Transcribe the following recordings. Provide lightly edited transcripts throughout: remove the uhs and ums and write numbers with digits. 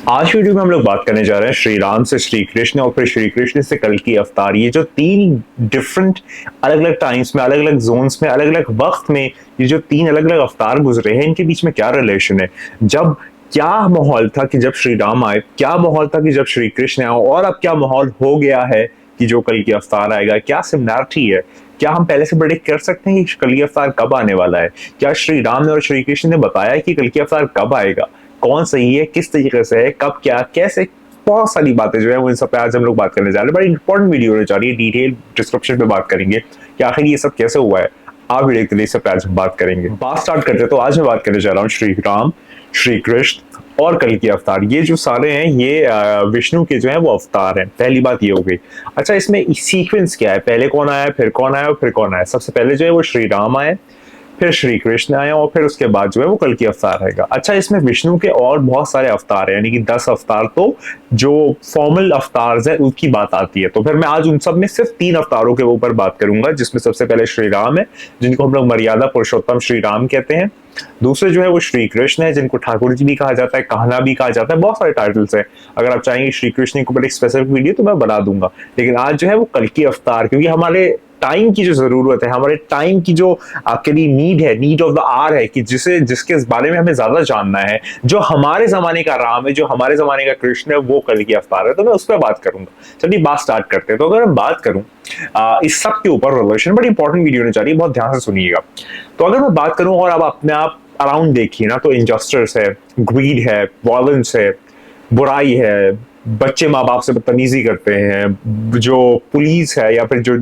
आज वीडियो में हम लोग बात करने जा रहे हैं श्री राम से श्री कृष्ण और फिर श्री कृष्ण से कल की अवतार। ये जो तीन डिफरेंट अलग अलग टाइम्स में, अलग अलग जोन्स में, अलग अलग वक्त में ये जो तीन अलग अलग अवतार गुजरे हैं, इनके बीच में क्या रिलेशन है, जब क्या माहौल था कि जब श्री राम आए, क्या माहौल था कि जब श्री कृष्ण आए, और अब क्या माहौल हो गया है कि जो कल की अवतार आएगा, क्या सिमिलैरिटी है, क्या हम पहले से प्रेडिक्ट कर सकते हैं कि कल की अवतार कब आने वाला है, क्या श्री राम ने और श्री कृष्ण ने बताया कि कल की अवतार कब आएगा, कौन सही है, किस तरीके से है, कब, क्या, कैसे, बहुत सारी बातें जो है वो इन सब पे आज हम लोग बात करने जा रहे हैं। बड़ी इंपॉर्टेंट वीडियो होने जा रही है, डिटेल डिस्क्रिप्शन पे बात करेंगे कि आखिर ये सब कैसे हुआ है। आप वीडियो के लिए सब पे आज बात करेंगे। बात स्टार्ट करते हैं। तो आज मैं बात करने जा रहा हूँ श्री राम, श्री कृष्ण और कल की अवतार। ये जो सारे हैं ये विष्णु के जो है वो अवतार हैं। पहली बात ये हो गई। अच्छा, इसमें सीक्वेंस क्या है, पहले कौन आया, फिर कौन आया और फिर कौन आया। सबसे पहले जो है वो श्री राम आए, फिर श्री कृष्ण आए और फिर उसके बाद जो है वो कल की अवतार आएगा। अच्छा, इसमें विष्णु के और बहुत सारे अवतार हैं, यानी कि 10 अवतार तो जो फॉर्मल अवतार है उनकी बात आती है। तो फिर मैं आज उन सब में सिर्फ 3 अवतारों के ऊपर बात करूंगा, जिसमें सबसे पहले श्री राम है, जिनको हम लोग मर्यादा पुरुषोत्तम श्री राम कहते हैं। दूसरे जो है वो श्री कृष्ण है, जिनको ठाकुर जी भी कहा जाता है, कहना भी कहा जाता है, बहुत सारे टाइटल्स हैं। अगर आप चाहेंगे श्री कृष्ण के ऊपर एक स्पेसिफिक वीडियो तो मैं बना दूंगा, लेकिन आज जो है वो कल की अवतार, क्योंकि हमारे टाइम की जो जरूरत है, हमारे टाइम की जो आपके लिए नीड है, नीड ऑफ द आवर है, कि जिसके बारे में हमें ज्यादा जानना है, जो हमारे जमाने का राम है, जो हमारे जमाने का कृष्ण है, वो कल की अवतार है। तो मैं उस पर बात करूंगा। चलिए बात स्टार्ट करते हैं। तो अगर मैं बात करूं इस सब के ऊपर, रिलेशन बड़ी इंपॉर्टेंट वीडियो होने जा रही है, बहुत ध्यान से सुनिएगा। तो अगर मैं बात करूं और अब अपने आप अराउंड देखिए ना, तो इनजस्टिस है, ग्रीड है, वायलेंस है, बुराई है, बच्चे माँ बाप से बदतमीजी करते हैं, जो पुलिस है या फिर जो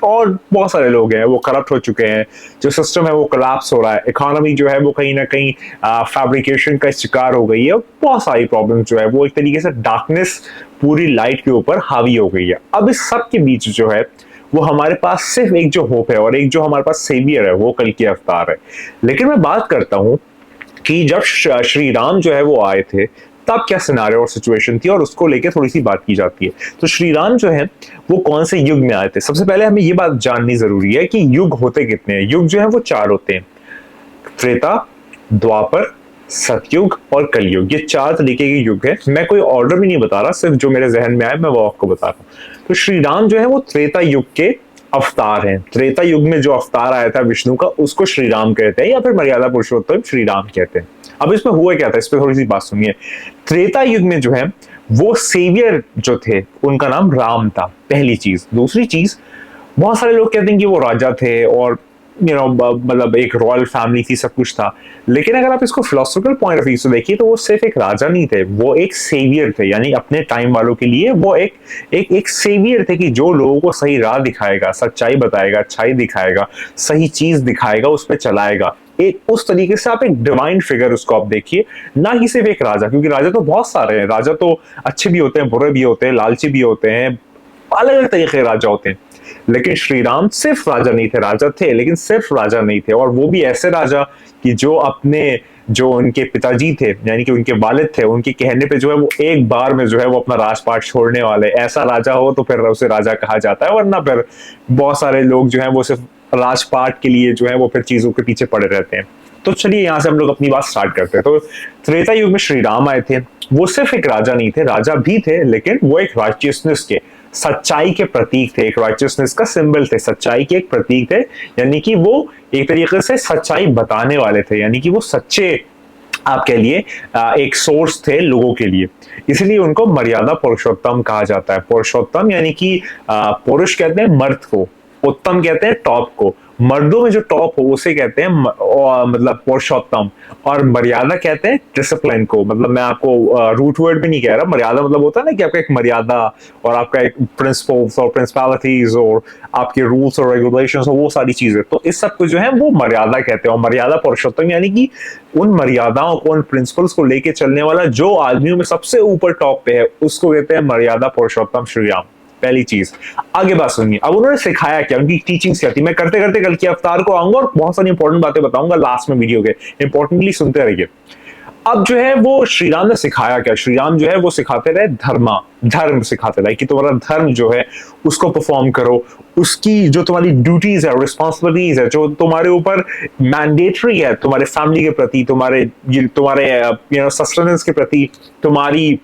और बहुत सारे लोग हैं वो करप्ट हो चुके हैं, जो सिस्टम है वो कोलैप्स हो रहा है, इकोनॉमी जो है वो कहीं ना कहीं फैब्रिकेशन का शिकार हो गई है, बहुत सारी प्रॉब्लम जो है वो एक तरीके से डार्कनेस पूरी लाइट के ऊपर हावी हो गई है। अब इस सब के बीच जो है वो हमारे पास सिर्फ एक जो होप है और एक जो हमारे पास सेवियर है, वो कल की अवतार है। लेकिन मैं बात करता हूं कि जब श्री राम जो है वो आए थे, तब क्या सिनारियो और सिचुएशन थी, और उसको लेके थोड़ी सी बात की जाती है। तो श्री राम जो है वो कौन से युग में आए थे। सबसे पहले हमें ये बात जाननी जरूरी है कि युग होते कितने हैं। युग जो है वो 4 होते हैं, त्रेता, द्वापर, सतयुग और कलयुग। ये 4 तरीके के युग है। मैं कोई ऑर्डर भी नहीं बता रहा, सिर्फ जो मेरे जहन में आए मैं वो आपको बता रहा हूँ। तो श्री राम जो है वो त्रेता युग के अवतार हैं। त्रेता युग में जो अवतार आया था विष्णु का, उसको श्री राम कहते हैं, या फिर मर्यादा पुरुषोत्तम श्री राम कहते हैं। अब इसमें हुआ क्या था, इस पर थोड़ी सी बात सुनिए। त्रेता युग में जो है वो सेवियर जो थे उनका नाम राम था, पहली चीज। दूसरी चीज, बहुत सारे लोग कहते हैं कि वो राजा थे और मतलब एक रॉयल फैमिली थी, सब कुछ था। लेकिन अगर आप इसको फिलोसफिकल पॉइंट ऑफ व्यू से देखिए तो वो सिर्फ एक राजा नहीं थे, वो एक सेवियर थे। यानी अपने टाइम वालों के लिए वो एक सेवियर थे, कि जो लोगों को सही राह दिखाएगा, सच्चाई बताएगा, अच्छाई दिखाएगा, सही चीज दिखाएगा, उस पर चलाएगा। एक उस तरीके से आप एक डिवाइन फिगर उसको आप देखिए, ना कि सिर्फ एक राजा, क्योंकि राजा तो बहुत सारे हैं। राजा तो अच्छे भी होते हैं, बुरे भी होते हैं, लालची भी होते हैं, अलग अलग तरीके के राजा होते हैं। लेकिन श्री राम सिर्फ राजा नहीं थे, राजा थे लेकिन सिर्फ राजा नहीं थे, और वो भी ऐसे राजा कि जो उनके पिताजी थे, यानी कि उनके वालिद थे, उनके कहने पे जो है वो एक बार में जो है वो अपना राजपाट छोड़ने वाले। ऐसा राजा हो तो फिर उसे राजा कहा जाता है, वरना फिर बहुत सारे लोग जो है वो सिर्फ राजपाट के लिए जो है वो फिर चीजों के पीछे पड़े रहते हैं। तो चलिए यहाँ से हम लोग अपनी बात स्टार्ट करते हैं। तो त्रेता युग में श्री राम आए थे। वो सिर्फ एक राजा नहीं थे, राजा भी थे, लेकिन वो एक राइचियसनेस के, सच्चाई के प्रतीक थे, एक राइचियसनेस का सिंबल थे, सच्चाई के एक प्रतीक थे। यानी कि वो एक तरीके से सच्चाई बताने वाले थे, यानी कि वो सच्चे आपके लिए एक सोर्स थे लोगों के लिए। इसलिए उनको मर्यादा पुरुषोत्तम कहा जाता है। पुरुषोत्तम यानी कि पुरुष कहते हैं मर्द को, उत्तम कहते हैं टॉप को, मर्दों में जो टॉप हो उसे कहते हैं मतलब पुरुषोत्तम, और मर्यादा कहते हैं डिसिप्लिन को। मतलब मैं आपको रूट वर्ड भी नहीं कह रहा, मर्यादा मतलब होता है ना कि आपका एक मर्यादा और आपका एक प्रिंसिपल्स और प्रिंसिपैलिटीज और आपके रूल्स और रेगुलेशंस और वो सारी चीजें, तो इस सब को जो है वो मर्यादा कहते हैं। और मर्यादा पुरुषोत्तम यानी कि उन मर्यादाओं को, उन प्रिंसिपल्स को लेके चलने वाला जो आदमियों में सबसे ऊपर टॉप पे है, उसको कहते हैं मर्यादा पुरुषोत्तम श्री राम। पहली चीज। आगे बात सुनिए, अब उन्होंने सिखाया क्या, उनकी टीचिंग्स क्या थी। मैं करते करते कल के अवतार को आऊंगा और बहुत सारी इंपॉर्टेंट बातें बताऊंगा लास्ट में वीडियो के, इंपॉर्टेंटली सुनते रहिए। अब जो है वो श्री राम ने सिखाया क्या। श्री राम जो है वो सिखाते रहे धर्म सिखाते रहे, कि तुम्हारा धर्म जो है उसको परफॉर्म करो, उसकी जो तुम्हारी ड्यूटीज है, रिस्पॉन्सिबिलिटीज है, जो तुम्हारे ऊपर मैंडेटरी है, तुम्हारे फैमिली के प्रति, तुम्हारे सस्टेनेंस के प्रति, तुम्हारी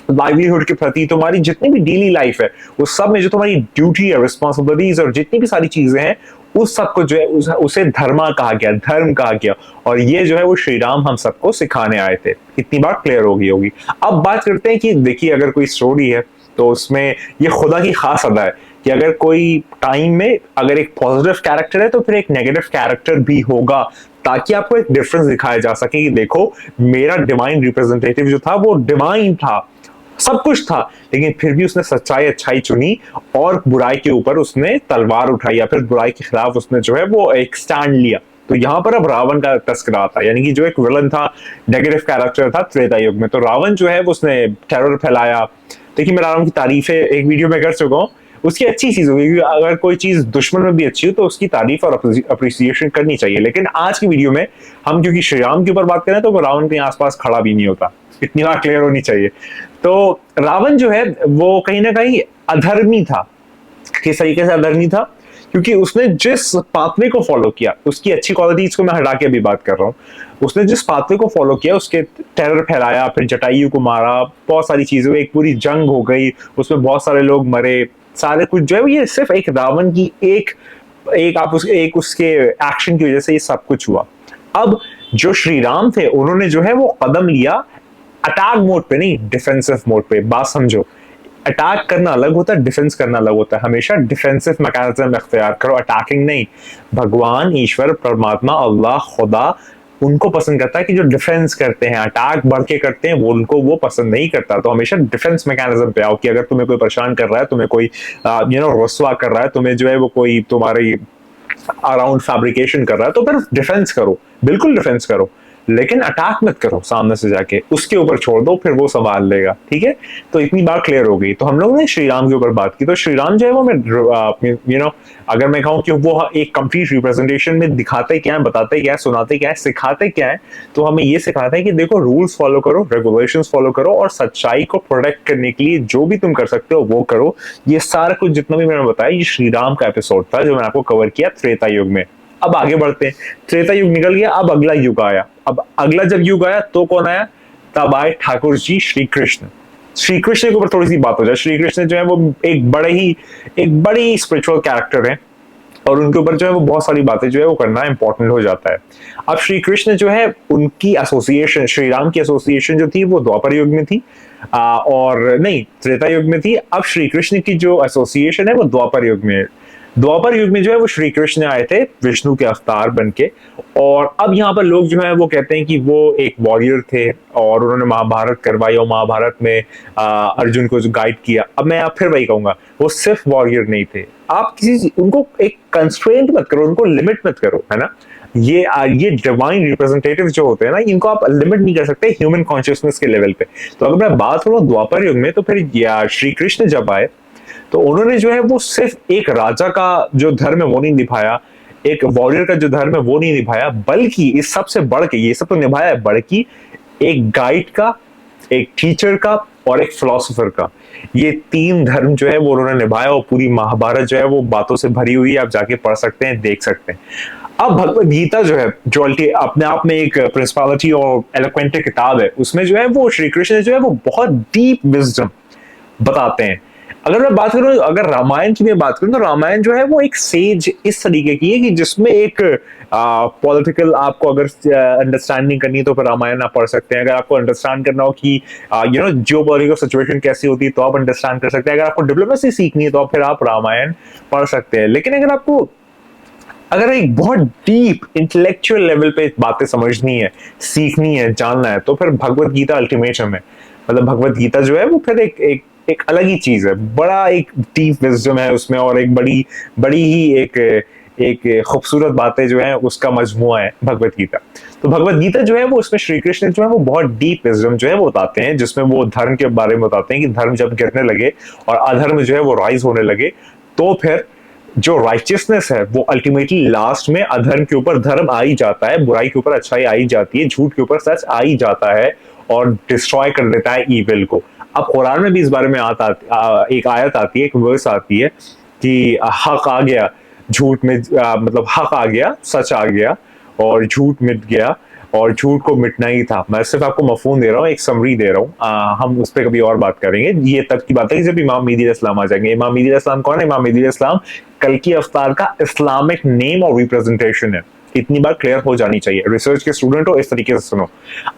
लाइवलीहुड के प्रति, तुम्हारी जितनी भी डेली लाइफ है उस सब में जो तुम्हारी ड्यूटी है, रिस्पॉन्सिबिलिटीज और जितनी भी सारी चीजें हैं, उस सबको जो है उसे धर्मा कहा गया, धर्म कहा गया। और ये जो है वो श्री राम हम सबको सिखाने आए थे। इतनी बात क्लियर हो गई होगी। अब बात करते हैं कि देखिए अगर कोई स्टोरी है तो उसमें ये खुदा की खास अदा है कि अगर कोई टाइम में अगर एक पॉजिटिव कैरेक्टर है तो फिर एक नेगेटिव कैरेक्टर भी होगा, ताकि आपको एक डिफरेंस दिखाया जा सके कि देखो मेरा डिवाइन रिप्रेजेंटेटिव जो था वो डिवाइन था, सब कुछ था, लेकिन फिर भी उसने सच्चाई अच्छाई चुनी और बुराई के ऊपर उसने तलवार उठाई, या फिर बुराई के खिलाफ उसने जो है वो एक स्टैंड लिया। तो यहाँ पर अब रावण का तस्करा आता है, यानी कि जो एक विलन था, नेगेटिव कैरेक्टर था त्रेता युग में, तो रावण जो है वो उसने टेरर फैलाया। देखिए मैं रावण की तारीफें एक वीडियो में कर चुका हूँ, उसकी अच्छी चीज होगी, अगर कोई चीज दुश्मन में भी अच्छी हो तो उसकी तारीफ और अप्रिसिएशन करनी चाहिए। लेकिन आज की वीडियो में हम क्योंकि श्री राम के ऊपर बात करें तो वो रावण के आसपास खड़ा भी नहीं होता, इतनी बात क्लियर होनी चाहिए। तो रावण जो है वो कहीं ना कहीं अधर्मी था। किस तरीके से अधर्मी था? क्योंकि उसने जिस पाथवे को फॉलो किया, उसकी अच्छी क्वालिटीज को मैं हटा के अभी बात कर रहा हूँ, उसने जिस पाथवे को फॉलो किया, उसके टेरर फैलाया, फिर जटायु को मारा, बहुत सारी चीजें, एक पूरी जंग हो गई, उसमें बहुत सारे लोग मरे, सारे कुछ जो है ये सिर्फ एक रावण की एक एक उसके एक्शन की वजह से ये सब कुछ हुआ। अब जो श्री राम थे उन्होंने जो है वो कदम लिया अटैक मोड पे, नहीं डिफेंसिव मोड पे। बात समझो, अटैक करना अलग होता है, डिफेंस करना अलग होता है। हमेशा डिफेंसिव मैकेनिज्म इख्तियार करो, अटैकिंग नहीं। भगवान, ईश्वर, परमात्मा, अल्लाह, खुदा उनको पसंद करता है कि जो डिफेंस करते हैं, अटैक बढ़ के करते हैं, वो उनको वो पसंद नहीं करता। तो हमेशा डिफेंस मैकेनिज्म पे आओ कि अगर तुम्हें कोई परेशान कर रहा है, तुम्हें कोई रसवा कर रहा है, तुम्हें जो है वो कोई तुम्हारी अराउंड फैब्रिकेशन कर रहा है, तो फिर डिफेंस करो, बिल्कुल डिफेंस करो, लेकिन अटैक मत करो सामने से जाके, उसके ऊपर छोड़ दो, फिर वो संभाल लेगा। ठीक है, तो इतनी बात क्लियर हो गई। तो हम लोगों ने श्री राम के ऊपर बात की। तो श्री राम जो है वो मैं अगर मैं कहूँ कि वो एक कंप्लीट रिप्रेजेंटेशन में दिखाते क्या है, बताते क्या है, सुनाते क्या है, सिखाते क्या है, तो हमें ये सिखाते हैं कि देखो रूल्स फॉलो करो, रेगुलेशंस फॉलो करो, और सच्चाई को प्रोटेक्ट करने के लिए जो भी तुम कर सकते हो वो करो। ये सारा कुछ जितना भी मैंने बताया ये श्री राम का एपिसोड था जो मैंने आपको कवर किया त्रेता युग में। अब आगे बढ़ते हैं, त्रेता युग निकल गया, अब अगला युग आया। अब अगला जब युग आया तो कौन आया? तब आए ठाकुर जी श्री कृष्ण। श्री कृष्ण के ऊपर थोड़ी सी बात हो जाए। श्री कृष्ण जो है वो एक बड़ी स्पिरिचुअल कैरेक्टर है, और उनके ऊपर जो है वो बहुत सारी बातें जो है वो करना इंपॉर्टेंट हो जाता है। अब श्री कृष्ण जो है उनकी एसोसिएशन, श्री राम की एसोसिएशन जो थी वो द्वापर युग में थी, और नहीं त्रेता युग में थी। अब श्री कृष्ण की जो एसोसिएशन है वो द्वापर युग में है। द्वापर युग में जो है वो श्री कृष्ण आए थे विष्णु के अवतार बन के, और अब यहाँ पर लोग जो है वो कहते हैं कि वो एक वॉरियर थे और उन्होंने महाभारत करवाई, और महाभारत में अर्जुन को जो गाइड किया। अब मैं फिर वही कहूंगा, वो सिर्फ वॉरियर नहीं थे। आप किसी उनको एक कंस्ट्रेंट मत करो, उनको लिमिट मत करो, है ना। ये डिवाइन रिप्रेजेंटेटिव जो होते हैं ना, इनको आप लिमिट नहीं कर सकते ह्यूमन कॉन्शियसनेस के लेवल पे। तो अगर मैं बात करूँ द्वापर युग में, तो फिर श्री कृष्ण जब आए तो उन्होंने जो है वो सिर्फ एक राजा का जो धर्म है वो नहीं निभाया, एक वॉरियर का जो धर्म है वो नहीं निभाया, बल्कि इस सबसे बढ़ के, ये सब तो निभाया है, बल्कि एक गाइड का, एक टीचर का और एक फिलोसोफर का, ये तीन धर्म जो है वो उन्होंने निभाया। और पूरी महाभारत जो है वो बातों से भरी हुई है, आप जाके पढ़ सकते हैं, देख सकते हैं। अब भगवत गीता जो है, जो अपने आप में एक प्रिंसिपलिटी और एलोक्वेंट किताब है, उसमें जो है वो श्री कृष्ण जो है वो बहुत डीप विजडम बताते हैं। अगर मैं बात करूं, अगर रामायण की मैं बात करूं, तो रामायण जो है वो एक सेज इस तरीके की है कि जिसमें एक पॉलिटिकल, आपको अगर अंडरस्टैंडिंग करनी है तो फिर रामायण आप पढ़ सकते हैं। अगर आपको अंडरस्टैंड करना हो कि जियो पॉलिटिकल सिचुएशन कैसी होती है तो आप अंडरस्टैंड कर सकते हैं। अगर आपको डिप्लोमेसी सीखनी है तो फिर आप रामायण पढ़ सकते हैं। लेकिन अगर एक बहुत डीप इंटेलेक्चुअल लेवल पे बातें समझनी है, सीखनी है, जानना है, तो फिर भगवत गीता अल्टीमेटम है। मतलब भगवत गीता जो है वो फिर एक अलग ही चीज है, बड़ा एक डीप विजडम है उसमें, और एक बड़ी ही एक खूबसूरत बातें जो है उसका मजमुआ है भगवत गीता। तो भगवत गीता जो है वो उसमें श्री कृष्ण जो है वो बहुत डीप विजडम जो है वो बताते हैं, जिसमें वो धर्म के बारे में बताते हैं कि धर्म जब गिरने लगे और अधर्म जो है वो राइज होने लगे, तो फिर जो राइचियसनेस है वो अल्टीमेटली लास्ट में अधर्म के ऊपर धर्म आ ही जाता है, बुराई के ऊपर अच्छाई आ ही जाती है, झूठ के ऊपर सच आ ही जाता है और डिस्ट्रॉय कर देता है ईविल को। अब कुरान में भी इस बारे में एक आयत आती है, एक वर्स आती है कि हक आ गया, झूठ में मतलब हक आ गया, सच आ गया और झूठ मिट गया, और झूठ को मिटना ही था। मैं सिर्फ आपको मफहूम दे रहा हूँ, एक समरी दे रहा हूँ, हम उस पर कभी और बात करेंगे। ये तब की बात है जब इमाम मेहदी अलैहिस्सलाम आ जाएंगे। इमाम मेहदी अलैहिस्सलाम कौन है? इमाम मेहदी अलैहिस्सलाम कल्कि अफ्तार का इस्लामिक नेम और रिप्रेजेंटेशन है। इतनी बात क्लियर हो जानी चाहिए, रिसर्च के स्टूडेंट हो इस तरीके से सुनो।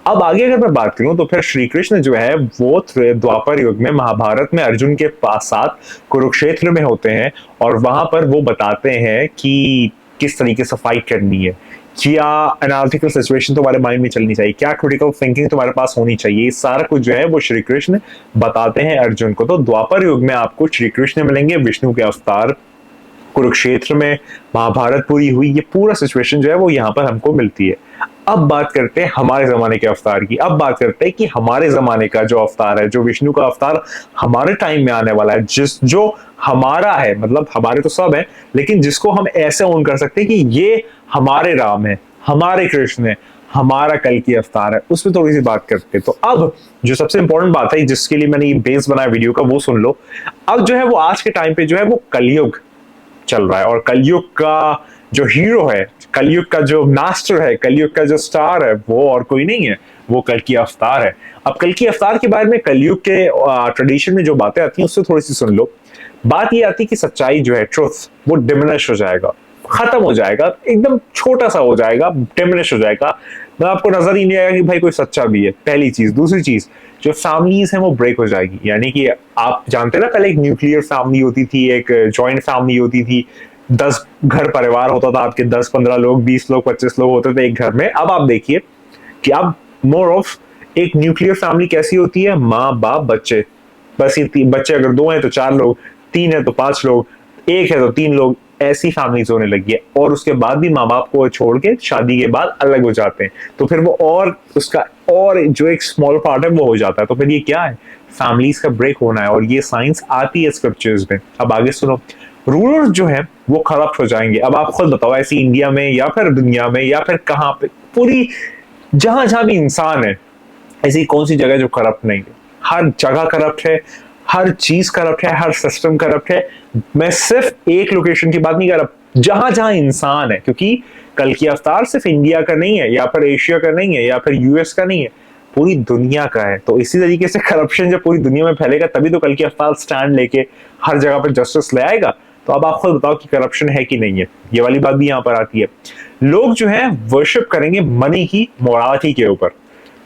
अब आगे अगर मैं बात करूं तो फिर श्री कृष्ण जो है वो द्वापर युग में महाभारत में अर्जुन के पास साथ कुरुक्षेत्र में होते हैं, और वहां पर वो बताते हैं कि किस तरीके से फाइट करनी है, क्या एनालिटिकल सिचुएशन तुम्हारे माइंड में चलनी चाहिए, क्या क्रिटिकल थिंकिंग तुम्हारे पास होनी चाहिए, सारा कुछ जो है वो श्री कृष्ण बताते हैं अर्जुन को। तो द्वापर युग में आपको श्री कृष्ण मिलेंगे, विष्णु के अवतार, कुरुक्षेत्र में महाभारत पूरी हुई, ये पूरा सिचुएशन जो है वो यहाँ पर हमको मिलती है। अब बात करते हैं हमारे जमाने के अवतार की। अब बात करते हैं कि हमारे जमाने का जो अवतार है, जो विष्णु का अवतार हमारे टाइम में आने वाला है, जो हमारा है, मतलब हमारे तो सब है, लेकिन जिसको हम ऐसे ओन कर सकते हैं कि ये हमारे राम है, हमारे कृष्ण है, हमारा कल की अवतार है, उसमें थोड़ी सी बात करते हैं। तो अब जो सबसे इंपॉर्टेंट बात है जिसके लिए मैंने ये बेस बनाया वीडियो का, वो सुन लो। अब जो है वो आज के टाइम पे जो है वो कलयुग चल रहा है, और कलयुग का जो हीरो है, कलयुग का जो मास्टर है, कलयुग का जो स्टार है, वो और कोई नहीं है, वो कल की अवतार है। अब कल की अवतार के बारे में कलयुग के ट्रेडिशन में जो बातें आती हैं उससे थोड़ी सी सुन लो। बात ये आती है कि सच्चाई जो है, ट्रुथ, वो डिमिनिश हो जाएगा, खत्म हो जाएगा, एकदम छोटा सा हो जाएगा, डिमिनिश हो जाएगा। मैं आपको नजर ही नहीं आएगा कि भाई कोई सच्चा भी है, पहली चीज। दूसरी चीज, जो फैमिलीज हैं वो ब्रेक हो जाएगी। यानी कि आप जानते हैं ना, पहले एक न्यूक्लियर फैमिली होती थी, एक जॉइंट फैमिली होती थी, 10 घर परिवार होता था आपके, 10-15 लोग, 20 लोग, 25 लोग होते थे एक घर में। अब आप देखिए कि अब मोर ऑफ एक न्यूक्लियर फैमिली कैसी होती है, माँ बाप बच्चे, बस ये बच्चे अगर 2 हैं तो 4 लोग, 3 है तो 5 लोग, 1 है तो 3 लोग, ऐसी फैमिलीज होने लगी है। और उसके बाद भी माँ बाप को छोड़ के शादी के बाद अलग हो जाते हैं, तो फिर वो और उसका और जो एक स्मॉल पार्ट है वो हो जाता है। तो फिर ये क्या है? फैमिलीज का ब्रेक होना है, और ये साइंस आती है स्क्रिप्चर्स में। अब आगे सुनो, रूलर्स जो है वो करप्ट हो जाएंगे। अब आप खुद बताओ, ऐसी इंडिया में या फिर दुनिया में या फिर कहां पे, पूरी जहां जहां भी इंसान है, ऐसी कौन सी जगह जो करप्ट नहीं है? हर जगह करप्ट है, हर चीज करप्ट है, हर सिस्टम करप्ट है। मैं सिर्फ एक लोकेशन की बात नहीं कर रहा, जहां जहां इंसान है, क्योंकि कल की अवतार सिर्फ इंडिया का नहीं है, या फिर एशिया का नहीं है, या फिर यूएस का नहीं है, पूरी दुनिया का है। तो इसी तरीके से करप्शन जब पूरी दुनिया में फैलेगा, तभी तो कल की अवतार स्टैंड लेके हर जगह पर जस्टिस ले आएगा। तो अब आप खुद बताओ कि करप्शन है कि नहीं है? ये वाली बात भी यहाँ पर आती है। लोग जो है वर्शिप करेंगे मनी की, मोरालिटी के ऊपर,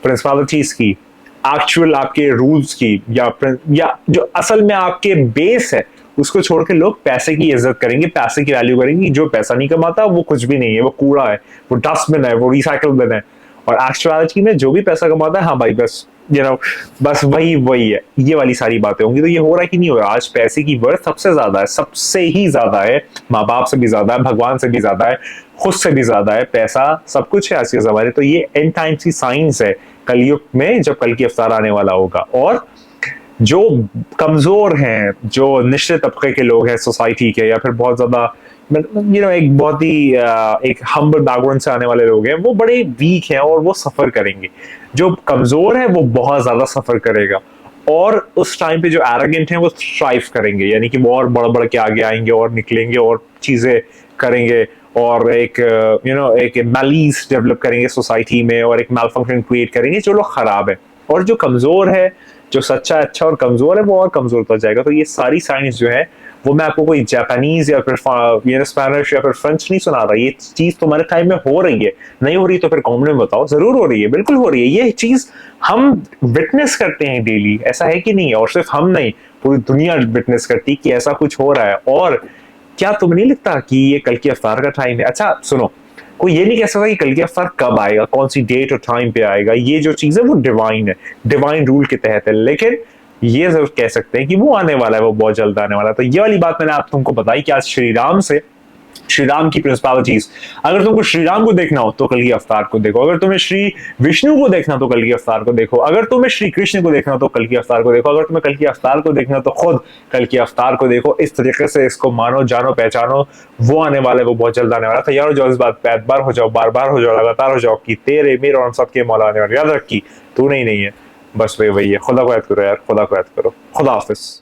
प्रिंसिपलिटीज की, एक्चुअल आपके रूल्स की, या जो असल में आपके बेस है उसको छोड़ के लोग पैसे की इज्जत करेंगे, पैसे की वैल्यू करेंगे। जो पैसा नहीं कमाता वो कुछ भी नहीं है, वो कूड़ा है, वो डस्टबिन है, वो रिसाइकल बिन है। और एक्चुअलिटी में जो भी पैसा कमाता है, हाँ भाई बस बस वही है। ये वाली सारी बातें होंगी। तो ये हो रहा है कि नहीं हो रहा? आज पैसे की वर्थ सबसे ज्यादा है, सबसे ही ज्यादा है, माँ बाप से भी ज्यादा है, भगवान से भी ज्यादा है, खुद से भी ज्यादा है, पैसा सब कुछ है आज के जमाने। तो ये एंड टाइम्स की साइंस है, कलयुग में जब कल की अवतार आने वाला होगा। और जो कमजोर हैं, जो निचले तबके के लोग हैं सोसाइटी के, या फिर बहुत ज्यादा एक बहुत ही एक हम्बल बैकग्राउंड से आने वाले लोग हैं, वो बड़े वीक हैं और वो सफर करेंगे। जो कमजोर है वो बहुत ज्यादा सफर करेगा, और उस टाइम पे जो एरोगेंट हैं वो स्ट्राइव करेंगे, यानी कि वो और बढ़ बढ़ के आगे आएंगे और निकलेंगे और चीजें करेंगे, और एक एक मैलीज डेवलप करेंगे सोसाइटी में, और एक मैलफंक्शन क्रिएट करेंगे। जो लोग खराब है, और जो कमजोर है, जो सच्चा अच्छा और कमजोर है, वो और कमजोर होता जाएगा। तो ये सारी साइंस जो है वो मैं आपको कोई जापानीज या फिर स्पेनिश या फिर फ्रेंच नहीं सुना रहा। ये चीज तुम्हारे टाइम में हो रही है, नहीं हो रही तो फिर कमेंट में बताओ। जरूर हो रही है, बिल्कुल हो रही है। ये चीज हम विटनेस करते हैं डेली, ऐसा है कि नहीं है? और सिर्फ हम नहीं, पूरी दुनिया विटनेस करती कि ऐसा कुछ हो रहा है। और क्या तुम्हें नहीं लगता कि ये कल की अवतार का टाइम है? अच्छा सुनो, कोई ये नहीं कह सकता कि कल की अवतार कब आएगा, कौन सी डेट और टाइम पे आएगा। ये जो चीज है वो डिवाइन है, डिवाइन रूल के तहत है। लेकिन ये जरूर कह सकते हैं कि वो आने वाला है, वो बहुत जल्द आने वाला है। तो ये वाली बात मैंने आप तुमको बताई कि आज श्री राम की प्रिंसिपलिटीज, अगर तुमको श्री राम को देखना हो तो कल की अवतार को देखो, अगर तुम्हें श्री विष्णु को देखना तो कल की अवतार को देखो, अगर तुम्हें श्री कृष्ण को देखना तो कल की अवतार को देखो, अगर तुम्हें कल की अवतार को देखना तो खुद कल की अवतार को देखो। इस तरीके से इसको मानो, जानो, पहचानो। वो आने वाला है, वो बहुत जल्द आने वाला है। तैयार हो जाओ इस बात पे, बार हो जाओ, बार बार हो जाओ, लगातार हो जाओ कि तेरे मेरे और हम सबके मौला आने वाले। याद रख कि तू नहीं है, बस वही है। खुदा को याद करो यार, खुदा को याद करो। खुदा हाफिज।